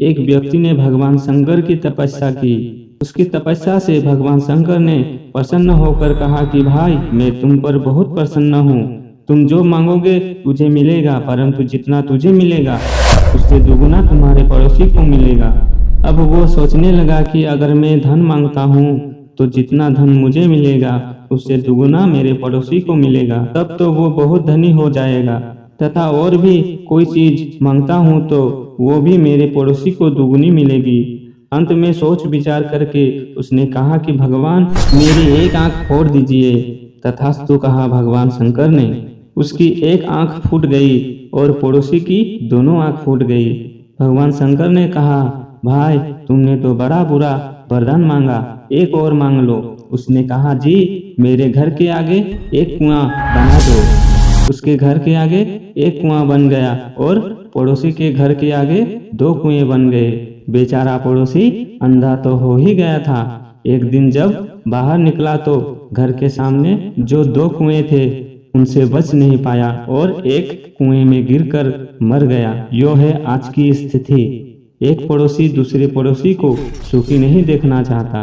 एक व्यक्ति ने भगवान शंकर की तपस्या की। उसकी तपस्या से भगवान शंकर ने प्रसन्न होकर कहा कि भाई, मैं तुम पर बहुत प्रसन्न हूँ। तुम जो मांगोगे तुझे मिलेगा, परंतु जितना तुझे मिलेगा उससे दुगुना तुम्हारे पड़ोसी को मिलेगा। अब वो सोचने लगा कि अगर मैं धन मांगता हूँ तो जितना धन मुझे मिलेगा उससे दुगुना मेरे पड़ोसी को मिलेगा, तब तो वो बहुत धनी हो जाएगा। तथा और भी कोई चीज मांगता हूँ तो वो भी मेरे पड़ोसी को दुगुनी मिलेगी। अंत में सोच विचार करके उसने कहा कि भगवान, मेरी एक आंख फोड़ दीजिए। तथास्तु कहा भगवान शंकर ने। उसकी एक आंख फूट गई और पड़ोसी की दोनों आंख फूट गई। भगवान शंकर ने कहा, भाई, तुमने तो बड़ा बुरा वरदान मांगा, एक और मांग लो। उसने कहा, जी, मेरे घर के आगे एक कुआं बना दो। उसके घर के आगे एक कुआं बन गया और पड़ोसी के घर के आगे 2 कुएं बन गए। बेचारा पड़ोसी अंधा तो हो ही गया था। एक दिन जब बाहर निकला तो घर के सामने जो 2 कुएं थे उनसे बच नहीं पाया और एक कुएं में गिरकर मर गया। यो है आज की स्थिति। एक पड़ोसी दूसरे पड़ोसी को सुखी नहीं देखना चाहता।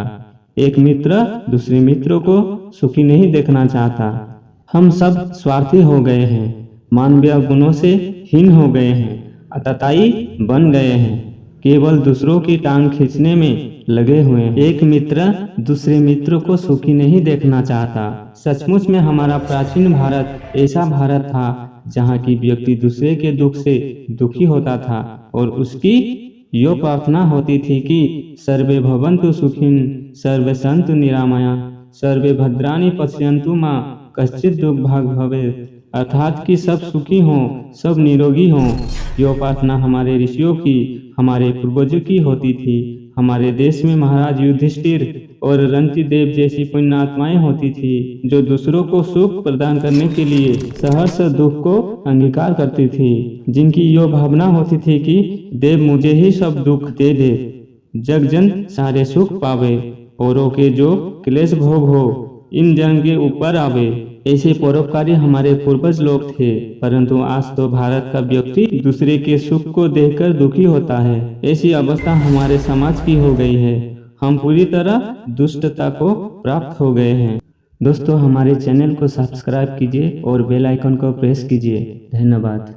एक मित्र दूसरे मित्र को सुखी नहीं देखना चाहता। हम सब स्वार्थी हो गए हैं, मानवीय गुणों से हीन हो गए हैं, आतताई बन गए हैं, केवल दूसरों की टांग खींचने में लगे हुए हैं। एक मित्र दूसरे मित्र को सुखी नहीं देखना चाहता। सचमुच में हमारा प्राचीन भारत ऐसा भारत था जहाँ की व्यक्ति दूसरे के दुख से दुखी होता था और उसकी यो प्रार्थना होती थी कि सर्वे भवन्तु सुखिन, सर्वे सन्तु निरामया, सर्वे भद्राणि पश्यन्तु मा कश्चित् दुर्भाग् भवेत्। अर्थात कि सब सुखी हों, सब निरोगी हों। यो प्रार्थना हमारे ऋषियों की, हमारे पूर्वजों की होती थी। हमारे देश में महाराज युधिष्ठिर और रंती देव जैसी पुण्यात्माएं होती थी जो दूसरों को सुख प्रदान करने के लिए सहर्ष दुख को अंगीकार करती थी, जिनकी यो भावना होती थी कि देव मुझे ही सब दुख दे दे, जग जन सारे सुख पावे, औरों के जो क्लेश भोग हो इन जन के ऊपर आवे। ऐसे परोपकारी हमारे पूर्वज लोग थे। परंतु आज तो भारत का व्यक्ति दूसरे के सुख को देखकर दुखी होता है। ऐसी अवस्था हमारे समाज की हो गई है। हम पूरी तरह दुष्टता को प्राप्त हो गए हैं। दोस्तों, हमारे चैनल को सब्सक्राइब कीजिए और बेल आइकन को प्रेस कीजिए। धन्यवाद।